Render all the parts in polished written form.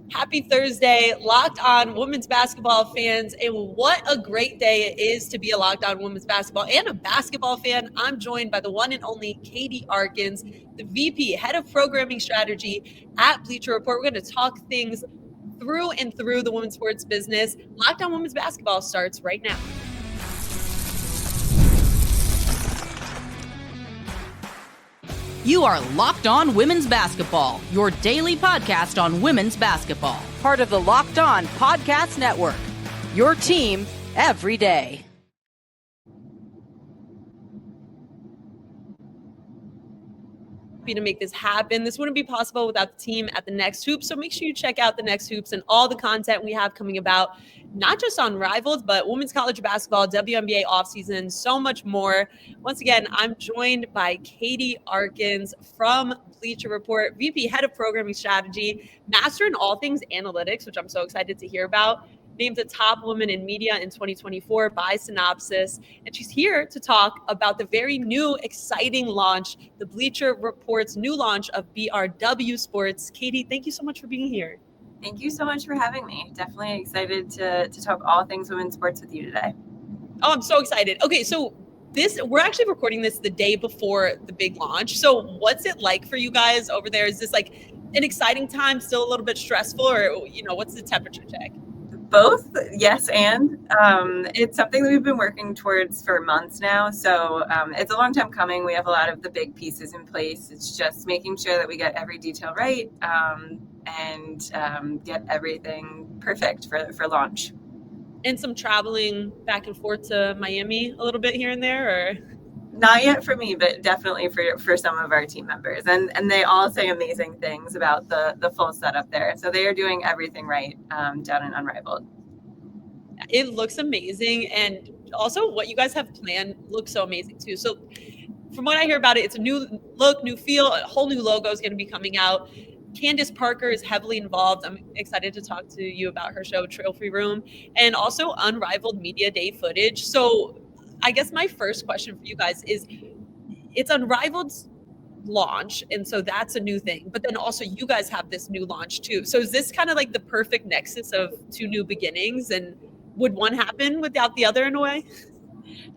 Happy Thursday, Locked On Women's Basketball fans. And what a great day it is to be a Locked On Women's Basketball and a basketball fan. I'm joined by the one and only Katie Arkins, the VP, Head of Programming Strategy at Bleacher Report. We're going to talk things through and through the women's sports business. Locked On Women's Basketball starts right now. You are Locked On Women's Basketball, your daily podcast on women's basketball. Part of the Locked On Podcast Network, your team every day. To make this happen. This wouldn't be possible without the team at the Next Hoops. So make sure you check out the Next Hoops and all the content we have coming about, not just on Unrivaled, but women's college basketball, WNBA offseason, so much more. Once again, I'm joined by Katie Arkins from Bleacher Report, VP, Head of Programming Strategy, master in all things analytics, which I'm so excited to hear about. Named the top woman in media in 2024 by Synopsis. And she's here to talk about the very new, exciting launch, the Bleacher Report's new launch of BRW Sports. Katie, thank you so much for being here. Thank you so much for having me. Definitely excited to talk all things women's sports with you today. Oh, I'm so excited. Okay, so we're actually recording this the day before the big launch. So what's it like for you guys over there? Is this like an exciting time, still a little bit stressful, or, what's the temperature check? Both, yes, and it's something that we've been working towards for months now. So it's a long time coming. We have a lot of the big pieces in place. It's just making sure that we get every detail right and get everything perfect for launch. And some traveling back and forth to Miami a little bit here and there, or? Not yet for me, but definitely for some of our team members. And they all say amazing things about the full setup there. So they are doing everything right down in Unrivaled. It looks amazing. And also what you guys have planned looks so amazing too. So from what I hear about it, it's a new look, new feel, a whole new logo is going to be coming out. Candace Parker is heavily involved. I'm excited to talk to you about her show, Trophy Room, and also Unrivaled Media Day footage. So I guess my first question for you guys is, it's Unrivaled's launch, and so that's a new thing. But then also you guys have this new launch too. So is this kind of like the perfect nexus of two new beginnings? And would one happen without the other in a way?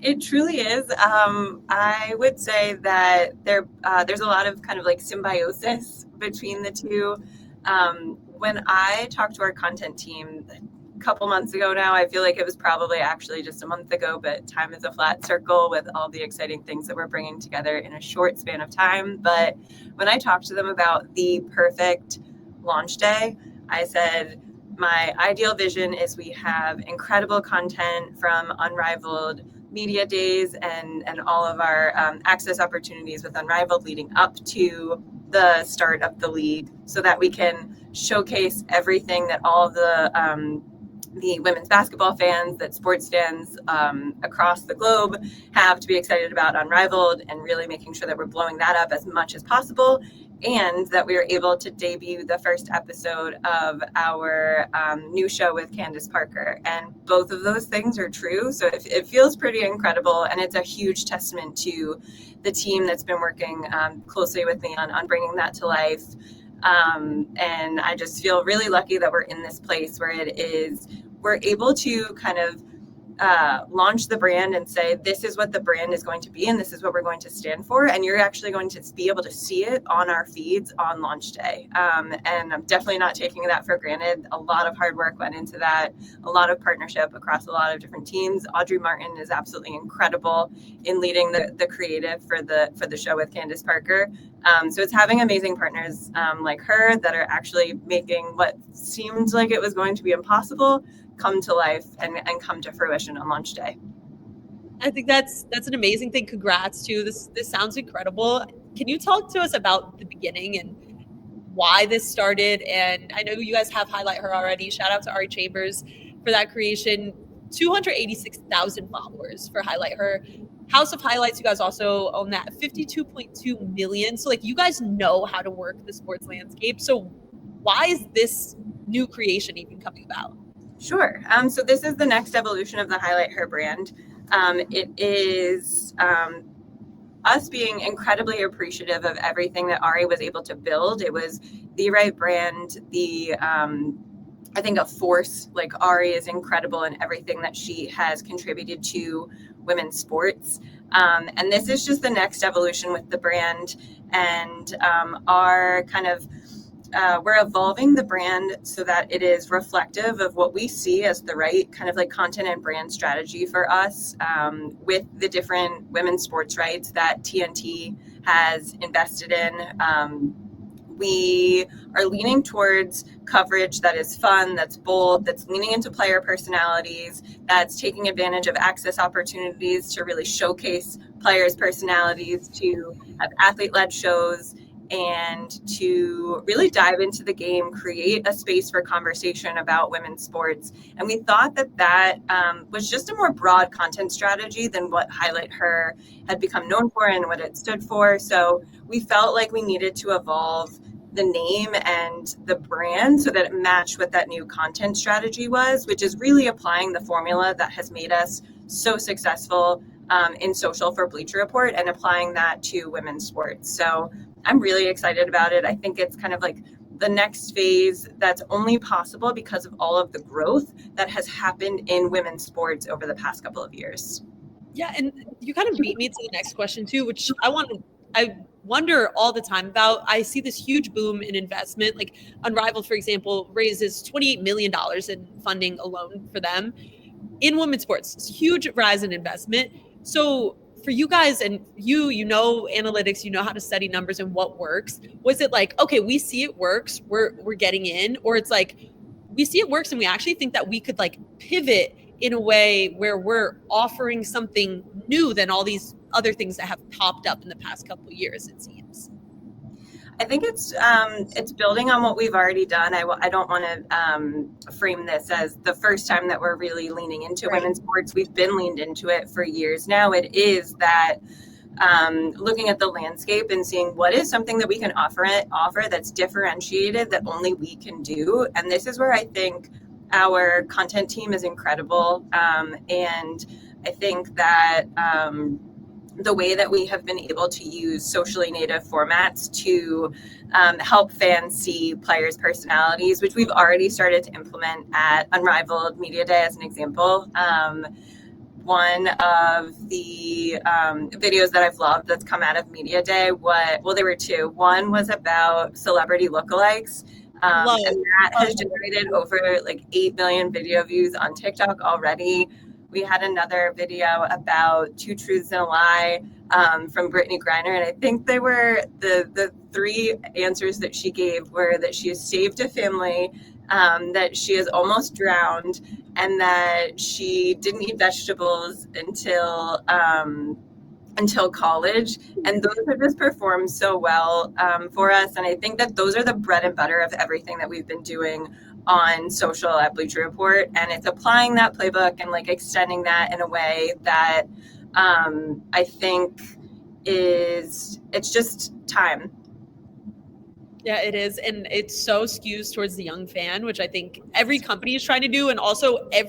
It truly is. I would say that there's a lot of kind of like symbiosis between the two. When I talked to our content team couple months ago now, I feel like it was probably actually just a month ago, but time is a flat circle with all the exciting things that we're bringing together in a short span of time. But when I talked to them about the perfect launch day, I said, my ideal vision is we have incredible content from Unrivaled Media Days and all of our access opportunities with Unrivaled leading up to the start of the league, so that we can showcase everything that all of the women's basketball fans, that sports fans across the globe have to be excited about Unrivaled, and really making sure that we're blowing that up as much as possible, and that we are able to debut the first episode of our new show with Candace Parker. And both of those things are true. So it feels pretty incredible, and it's a huge testament to the team that's been working closely with me on bringing that to life. And I just feel really lucky that we're in this place where we're able to kind of launch the brand and say, this is what the brand is going to be, and this is what we're going to stand for. And you're actually going to be able to see it on our feeds on launch day. And I'm definitely not taking that for granted. A lot of hard work went into that, a lot of partnership across a lot of different teams. Audrey Martin is absolutely incredible in leading the creative for the show with Candace Parker. So it's having amazing partners like her that are actually making what seemed like it was going to be impossible come to life and come to fruition on launch day. I think that's an amazing thing. Congrats too. This sounds incredible. Can you talk to us about the beginning and why this started? And I know you guys have HighlightHER already. Shout out to Ari Chambers for that creation. 286,000 followers for HighlightHER. House of Highlights, you guys also own that, 52.2 million. So like, you guys know how to work the sports landscape. So why is this new creation even coming about? Sure. So this is the next evolution of the HighlightHER brand. It is us being incredibly appreciative of everything that Ari was able to build. It was the right brand, I think a force. Like, Ari is incredible in everything that she has contributed to women's sports. And this is just the next evolution with the brand, and our kind of we're evolving the brand so that it is reflective of what we see as the right kind of like content and brand strategy for us, with the different women's sports rights that TNT has invested in. We are leaning towards coverage that is fun, that's bold, that's leaning into player personalities, that's taking advantage of access opportunities to really showcase players' personalities, to have athlete-led shows, and to really dive into the game, create a space for conversation about women's sports. And we thought that was just a more broad content strategy than what HighlightHER had become known for and what it stood for. So we felt like we needed to evolve the name and the brand so that it matched what that new content strategy was, which is really applying the formula that has made us so successful in social for Bleacher Report and applying that to women's sports. So I'm really excited about it. I think it's kind of like the next phase that's only possible because of all of the growth that has happened in women's sports over the past couple of years. Yeah, and you kind of beat me to the next question too, which I wonder all the time about. I see this huge boom in investment. Like Unrivaled, for example, raises $28 million in funding alone for them in women's sports. It's a huge rise in investment. So for you guys, and you know analytics, you know how to study numbers and what works. Was it like, okay, we see it works, we're getting in, or it's like we see it works and we actually think that we could like pivot in a way where we're offering something new than all these other things that have popped up in the past couple of years, it seems? I think it's building on what we've already done. I don't want to frame this as the first time that we're really leaning into women's sports. We've been leaned into it for years now. It is that looking at the landscape and seeing what is something that we can offer that's differentiated, that only we can do. And this is where I think our content team is incredible. And I think that the way that we have been able to use socially native formats to help fans see players' personalities, which we've already started to implement at Unrivaled Media Day as an example. One of the videos that I've loved that's come out of Media Day, there were two. One was about celebrity lookalikes. And that has generated over like 8 million video views on TikTok already. We had another video about Two Truths and a Lie from Brittany Griner. And I think they were the three answers that she gave were that she has saved a family, that she is almost drowned, and that she didn't eat vegetables until college. And those have just performed so well for us. And I think that those are the bread and butter of everything that we've been doing on social at Bleacher Report. And it's applying that playbook and like extending that in a way that I think it's just time. Yeah, it is. And it so skews towards the young fan, which I think every company is trying to do. And also I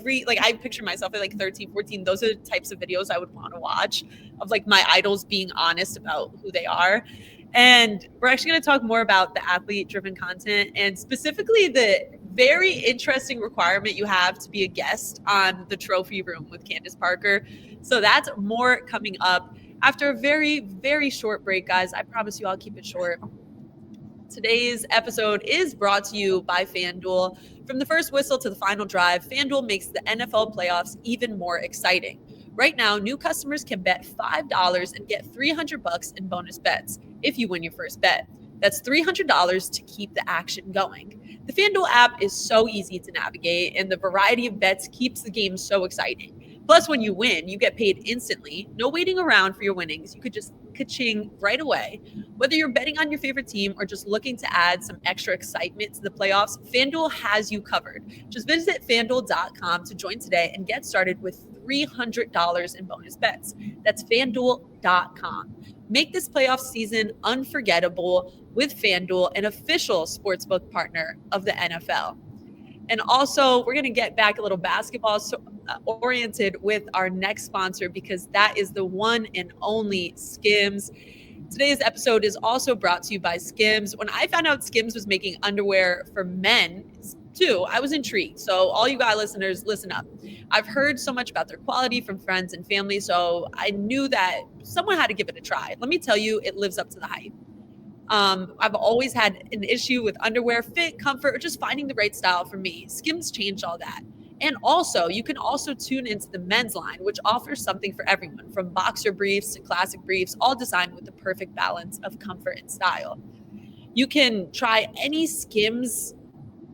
picture myself at like 13, 14. Those are the types of videos I would want to watch, of like my idols being honest about who they are. And we're actually going to talk more about the athlete-driven content and specifically the very interesting requirement you have to be a guest on the Trophy Room with Candace Parker. So that's more coming up after a very, very short break, guys. I promise you I'll keep it short. Today's episode is brought to you by FanDuel. From the first whistle to the final drive, FanDuel makes the NFL playoffs even more exciting. Right now, new customers can bet $5 and get $300 in bonus bets if you win your first bet. That's $300 to keep the action going. The FanDuel app is so easy to navigate, and the variety of bets keeps the game so exciting. Plus, when you win, you get paid instantly. No waiting around for your winnings. You could just ka-ching right away. Whether you're betting on your favorite team or just looking to add some extra excitement to the playoffs, FanDuel has you covered. Just visit FanDuel.com to join today and get started with $300 in bonus bets. That's FanDuel.com. Make this playoff season unforgettable with FanDuel, an official sportsbook partner of the NFL. And also, we're going to get back a little basketball oriented with our next sponsor, because that is the one and only Skims. Today's episode is also brought to you by Skims. When I found out Skims was making underwear for men too, I was intrigued. So all you guys listeners, listen up. I've heard so much about their quality from friends and family, so I knew that someone had to give it a try. Let me tell you, it lives up to the hype. I've always had an issue with underwear, fit, comfort, or just finding the right style for me. Skims changed all that. And also, you can also tune into the men's line, which offers something for everyone, from boxer briefs to classic briefs, all designed with the perfect balance of comfort and style. You can try any Skims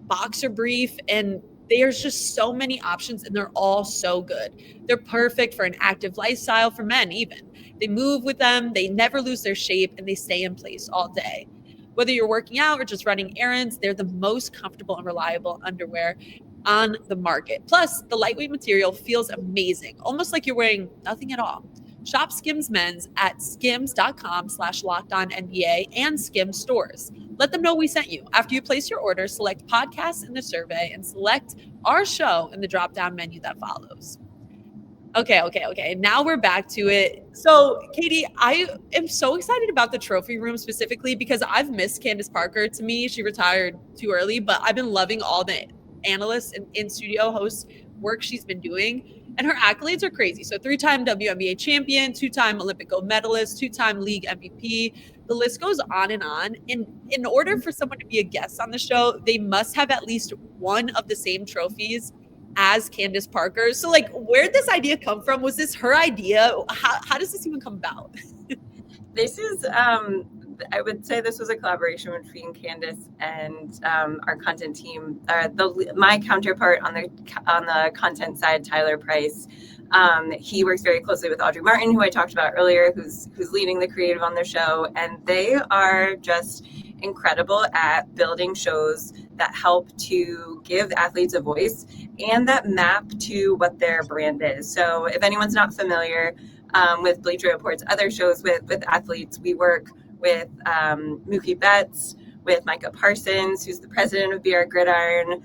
boxer brief, and there's just so many options, and they're all so good. They're perfect for an active lifestyle for men even. They move with them, they never lose their shape, and they stay in place all day. Whether you're working out or just running errands, they're the most comfortable and reliable underwear on the market. Plus, the lightweight material feels amazing, almost like you're wearing nothing at all. Shop Skims Men's at skims.com/lockedonnba and Skims stores. Let them know we sent you. After you place your order, select podcasts in the survey and select our show in the drop-down menu that follows. Okay. Now we're back to it. So, Katie, I am so excited about the trophy room specifically because I've missed Candace Parker. To me, she retired too early, but I've been loving all the analysts and in-studio hosts work she's been doing. And her accolades are crazy. So 3-time WNBA champion, 2-time Olympic gold medalist, 2-time league MVP. The list goes on and on. And in order for someone to be a guest on the show, they must have at least one of the same trophies as Candace Parker. So like, where'd this idea come from? Was this her idea? How does this even come about? This is, I would say this was a collaboration between Candace and our content team. My counterpart on the content side, Tyler Price. He works very closely with Audrey Martin, who I talked about earlier, who's leading the creative on the show, and they are just incredible at building shows that help to give athletes a voice and that map to what their brand is. So if anyone's not familiar with Bleacher Report's other shows with athletes, we work with Mookie Betts, with Micah Parsons, who's the president of BR Gridiron.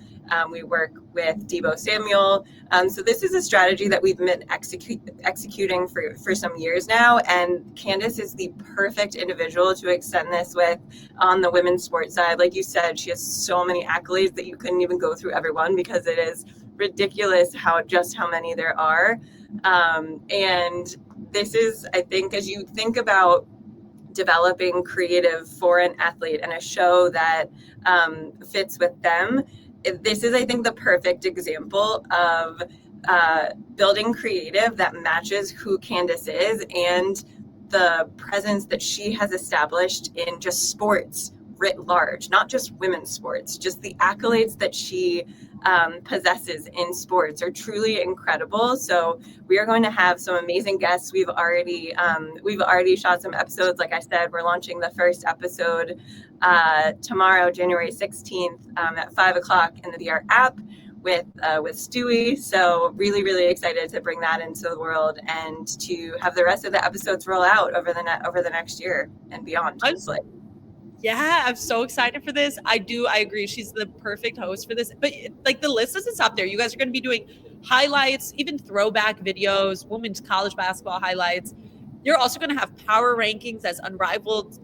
We work with Debo Samuel. So this is a strategy that we've been executing for some years now. And Candace is the perfect individual to extend this with on the women's sports side. Like you said, she has so many accolades that you couldn't even go through every one because it is ridiculous how many there are. And this is, I think, as you think about developing creative for an athlete and a show that fits with them, this is, I think, the perfect example of building creative that matches who Candace is and the presence that she has established in just sports writ large, not just women's sports. Just the accolades that she possesses in sports are truly incredible. So we are going to have some amazing guests. We've already shot some episodes. Like I said, we're launching the first episode tomorrow, January 16th at 5:00 in the VR app with Stewie. So really, really excited to bring that into the world and to have the rest of the episodes roll out over the next year and beyond. Yeah, I'm so excited for this. I agree. She's the perfect host for this. But like, the list doesn't stop there. You guys are going to be doing highlights, even throwback videos, women's college basketball highlights. You're also going to have power rankings as Unrivaled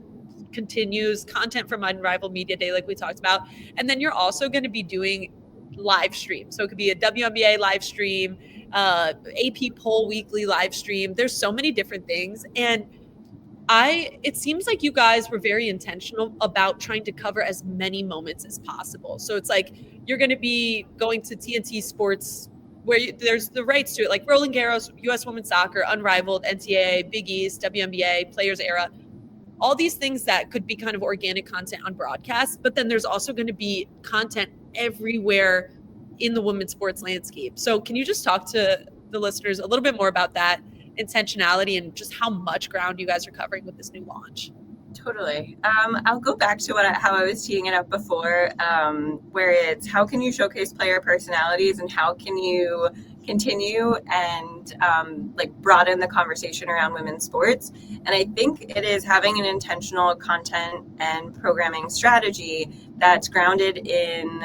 continues, content from Unrivaled Media Day, like we talked about. And then you're also going to be doing live stream. So it could be a WNBA live stream, AP poll weekly live stream. There's so many different things. And it seems like you guys were very intentional about trying to cover as many moments as possible. So it's like you're going to be going to TNT Sports where there's the rights to it, like Roland Garros, U.S. Women's Soccer, Unrivaled, NCAA, Big East, WNBA, Players Era, all these things that could be kind of organic content on broadcast. But then there's also going to be content everywhere in the women's sports landscape. So can you just talk to the listeners a little bit more about that intentionality and just how much ground you guys are covering with this new launch? Totally. I'll go back to how I was teeing it up before, where it's how can you showcase player personalities and how can you continue and broaden the conversation around women's sports. And I think it is having an intentional content and programming strategy that's grounded in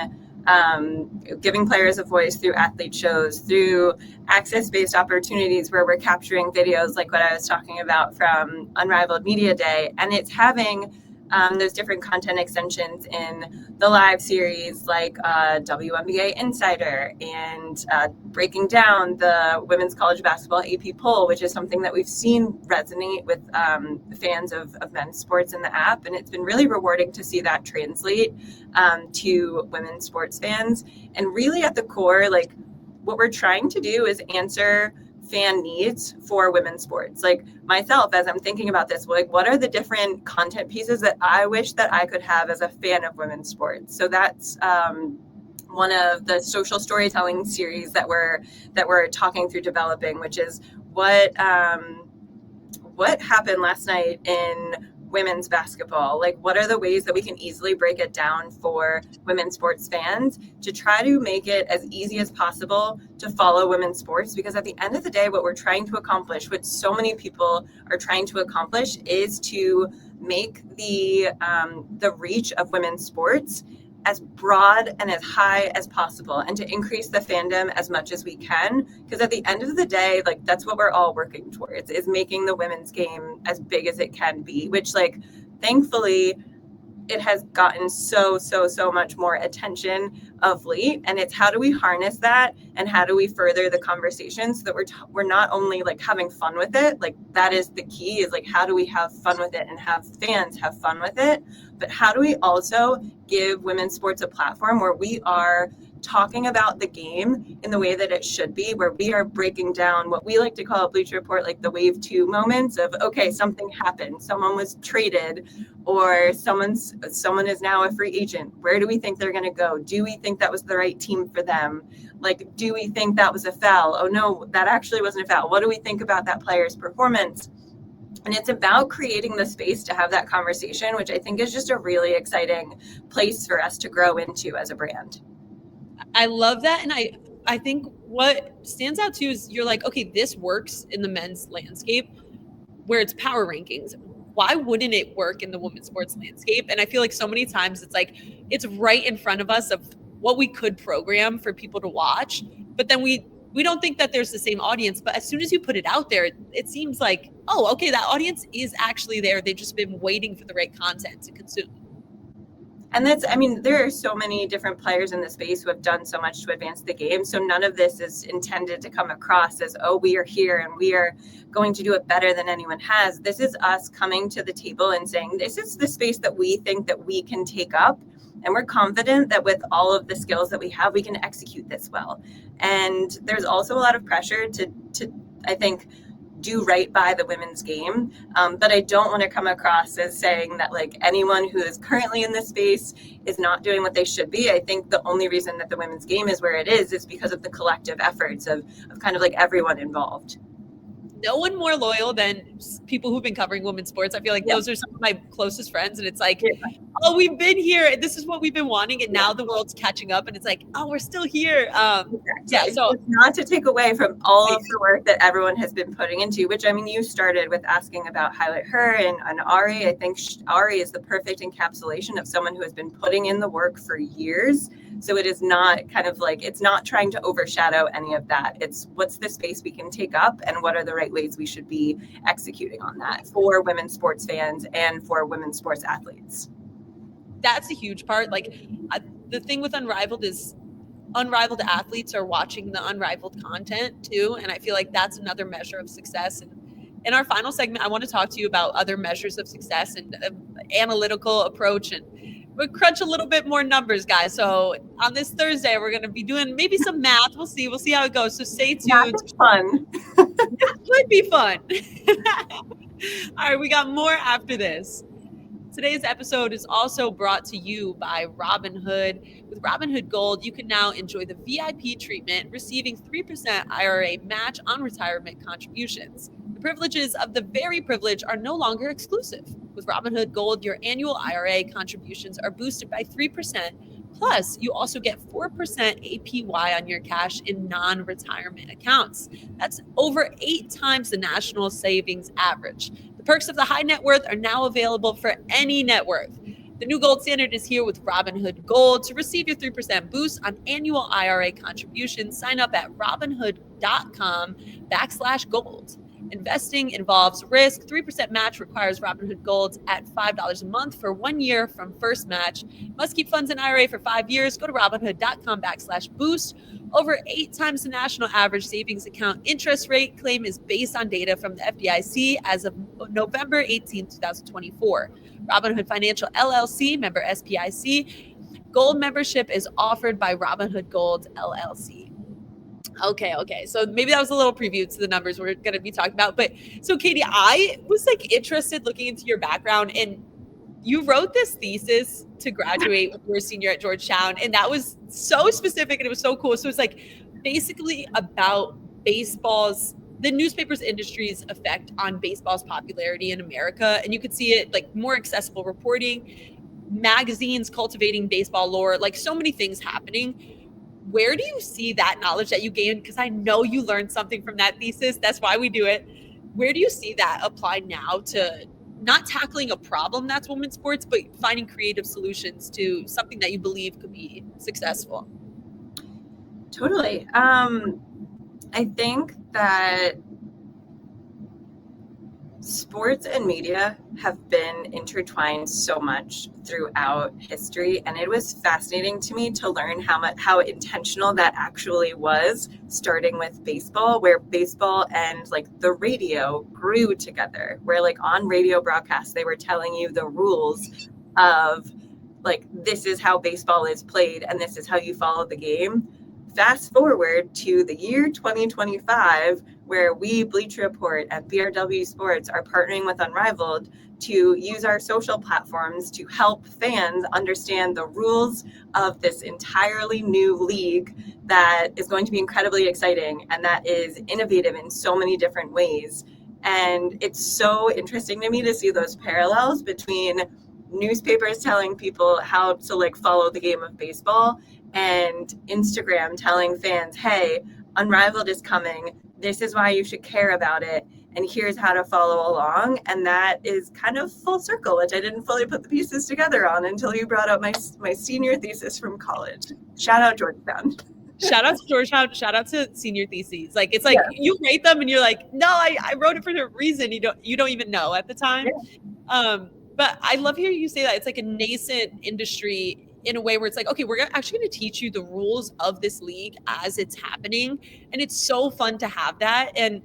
giving players a voice through athlete shows, through access-based opportunities where we're capturing videos like what I was talking about from Unrivaled Media Day. And it's having those different content extensions in the live series like WNBA Insider and breaking down the women's college basketball AP poll, which is something that we've seen resonate with fans of men's sports in the app. And it's been really rewarding to see that translate to women's sports fans. And really at the core, like what we're trying to do is answer fan needs for women's sports. Like myself, as I'm thinking about this, like what are the different content pieces that I wish that I could have as a fan of women's sports? So that's one of the social storytelling series that we're talking through developing, which is what happened last night in women's basketball. Like what are the ways that we can easily break it down for women's sports fans to try to make it as easy as possible to follow women's sports? Because at the end of the day, what we're trying to accomplish, what so many people are trying to accomplish, is to make the reach of women's sports as broad and as high as possible, and to increase the fandom as much as we can. Because at the end of the day, like that's what we're all working towards, is making the women's game as big as it can be, which like thankfully it has gotten so much more attention of late. And it's how do we harness that and how do we further the conversation so that we're not only like having fun with it, like that is the key, is like how do we have fun with it and have fans have fun with it, but how do we also give women's sports a platform where we are talking about the game in the way that it should be, where we are breaking down what we like to call a Bleacher Report, like the wave 2 moments of, okay, something happened, someone was traded, or someone is now a free agent. Where do we think they're going to go? Do we think that was the right team for them? Like, do we think that was a foul? Oh no, that actually wasn't a foul. What do we think about that player's performance? And it's about creating the space to have that conversation, which I think is just a really exciting place for us to grow into as a brand. I love that. And I think what stands out too is you're like, okay, this works in the men's landscape where it's power rankings. Why wouldn't it work in the women's sports landscape? And I feel like so many times it's like, it's right in front of us of what we could program for people to watch. But then we don't think that there's the same audience. But as soon as you put it out there, it seems like, oh, okay, that audience is actually there. They've just been waiting for the right content to consume. And there are so many different players in the space who have done so much to advance the game. So none of this is intended to come across as, oh, we are here and we are going to do it better than anyone has. This is us coming to the table and saying, this is the space that we think that we can take up. And we're confident that with all of the skills that we have, we can execute this well. And there's also a lot of pressure to I think, do right by the women's game. But I don't want to come across as saying that like anyone who is currently in this space is not doing what they should be. I think the only reason that the women's game is where it is because of the collective efforts of kind of like everyone involved. No one more loyal than people who've been covering women's sports. I feel like those are some of my closest friends. And it's like, oh, we've been here. This is what we've been wanting. And now the world's catching up. And it's like, oh, we're still here. Yeah. So it's not to take away from all of the work that everyone has been putting into, which, I mean, you started with asking about HighlightHER and Ari. I think Ari is the perfect encapsulation of someone who has been putting in the work for years. So it is not kind of like, it's not trying to overshadow any of that. It's what's the space we can take up and what are the right ways we should be executing on that for women's sports fans and for women's sports athletes. That's a huge part. Like the thing with Unrivaled is Unrivaled athletes are watching the Unrivaled content too. And I feel like that's another measure of success. And in our final segment, I want to talk to you about other measures of success and analytical approach, and we'll crunch a little bit more numbers, guys. So on this Thursday, we're going to be doing maybe some math. We'll see how it goes. So stay tuned. That's fun. That would be fun. All right, we got more after this. Today's episode is also brought to you by Robinhood. With Robinhood Gold, you can now enjoy the VIP treatment, receiving 3% IRA match on retirement contributions. The privileges of the very privileged are no longer exclusive. With Robinhood Gold, your annual IRA contributions are boosted by 3%. Plus, you also get 4% APY on your cash in non-retirement accounts. That's over 8 times the national savings average. The perks of the high net worth are now available for any net worth. The new gold standard is here with Robinhood Gold. To receive your 3% boost on annual IRA contributions, sign up at Robinhood.com/gold. Investing involves risk. 3% match requires Robinhood Gold at $5 a month for 1 year from first match. Must keep funds in IRA for 5 years. Go to Robinhood.com/boost. Over 8 times the national average savings account interest rate. Claim is based on data from the FDIC as of November 18, 2024. Robinhood Financial LLC, member SPIC. Gold membership is offered by Robinhood Gold LLC. Okay. So maybe that was a little preview to the numbers we're going to be talking about. But so Katie, I was like interested looking into your background, and you wrote this thesis to graduate when you were a senior at Georgetown. And that was so specific and it was so cool. So it's like basically about the newspaper's industry's effect on baseball's popularity in America. And you could see it like more accessible reporting, magazines cultivating baseball lore, like so many things happening. Where do you see that knowledge that you gained? Because I know you learned something from that thesis. That's why we do it. Where do you see that applied now to not tackling a problem that's women's sports, but finding creative solutions to something that you believe could be successful? Totally. I think that sports and media have been intertwined so much throughout history, and it was fascinating to me to learn how intentional that actually was, starting with baseball, where baseball and like the radio grew together, where like on radio broadcasts they were telling you the rules of like, this is how baseball is played and this is how you follow the game. Fast forward to the year 2025, where we, Bleacher Report and BRW Sports, are partnering with Unrivaled to use our social platforms to help fans understand the rules of this entirely new league that is going to be incredibly exciting and that is innovative in so many different ways. And it's so interesting to me to see those parallels between newspapers telling people how to like follow the game of baseball and Instagram telling fans, hey, Unrivaled is coming. This is why you should care about it. And here's how to follow along. And that is kind of full circle, which I didn't fully put the pieces together on until you brought up my senior thesis from college. Shout out Georgetown. Shout out to Georgetown. Shout out to senior theses. Like, it's like you rate them and you're like, no, I wrote it for a reason. You don't even know at the time. Yeah. But I love hearing you say that. It's like a nascent industry in a way where it's like, okay, we're actually going to teach you the rules of this league as it's happening. And it's so fun to have that. And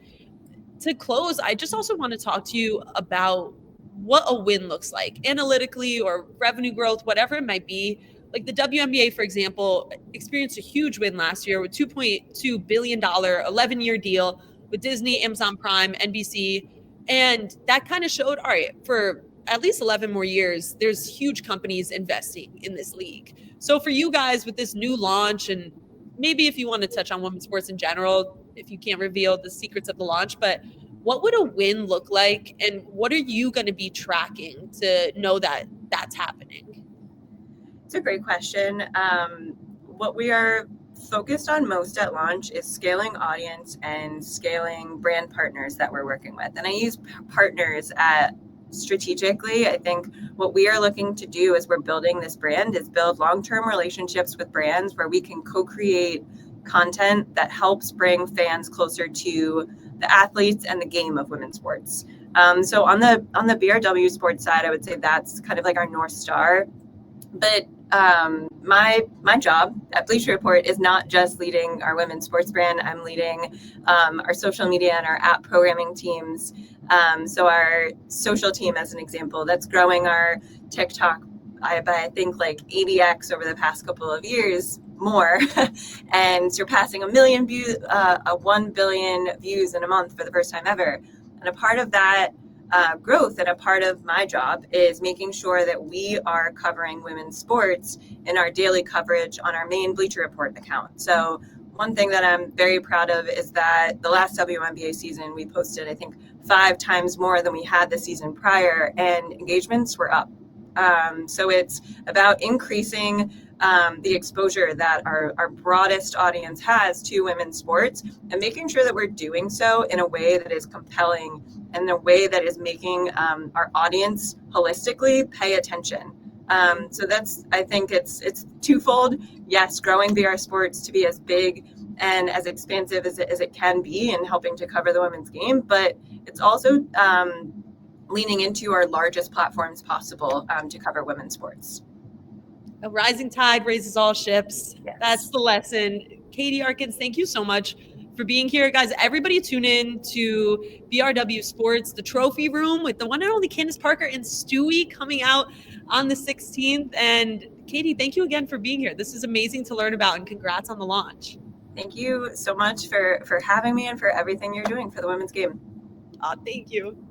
to close, I just also want to talk to you about what a win looks like analytically or revenue growth, whatever it might be. Like the WNBA, for example, experienced a huge win last year with $2.2 billion, 11-year deal with Disney, Amazon Prime, NBC. And that kind of showed, all right, for at least 11 more years, there's huge companies investing in this league. So for you guys with this new launch, and maybe if you want to touch on women's sports in general, if you can't reveal the secrets of the launch, but what would a win look like? And what are you going to be tracking to know that that's happening? It's a great question. What we are focused on most at launch is scaling audience and scaling brand partners that we're working with. And I use partners strategically. I think what we are looking to do as we're building this brand is build long-term relationships with brands where we can co-create content that helps bring fans closer to the athletes and the game of women's sports. So on the BRW Sports side, I would say that's kind of like our North Star. But my job at Bleacher Report is not just leading our women's sports brand. I'm leading our social media and our app programming teams. So our social team, as an example, that's growing our TikTok by I think like 80x over the past couple of years more, and surpassing 1 million views, 1 billion views in a month for the first time ever. And a part of that growth and a part of my job is making sure that we are covering women's sports in our daily coverage on our main Bleacher Report account. So one thing that I'm very proud of is that the last WNBA season, we posted, I think, 5 times more than we had the season prior, and engagements were up. So it's about increasing the exposure that our broadest audience has to women's sports, and making sure that we're doing so in a way that is compelling and in a way that is making our audience holistically pay attention. So I think it's twofold. Yes, growing BR Sports to be as big and as expansive as it can be and helping to cover the women's game, but it's also leaning into our largest platforms possible to cover women's sports. A rising tide raises all ships. Yes. That's the lesson. Katie Arkins, thank you so much for being here. Guys, everybody tune in to BRW Sports, the trophy room with the one and only Candace Parker and Stewie coming out on the 16th. And Katie, thank you again for being here. This is amazing to learn about, and congrats on the launch. Thank you so much for having me and for everything you're doing for the women's game. Thank you.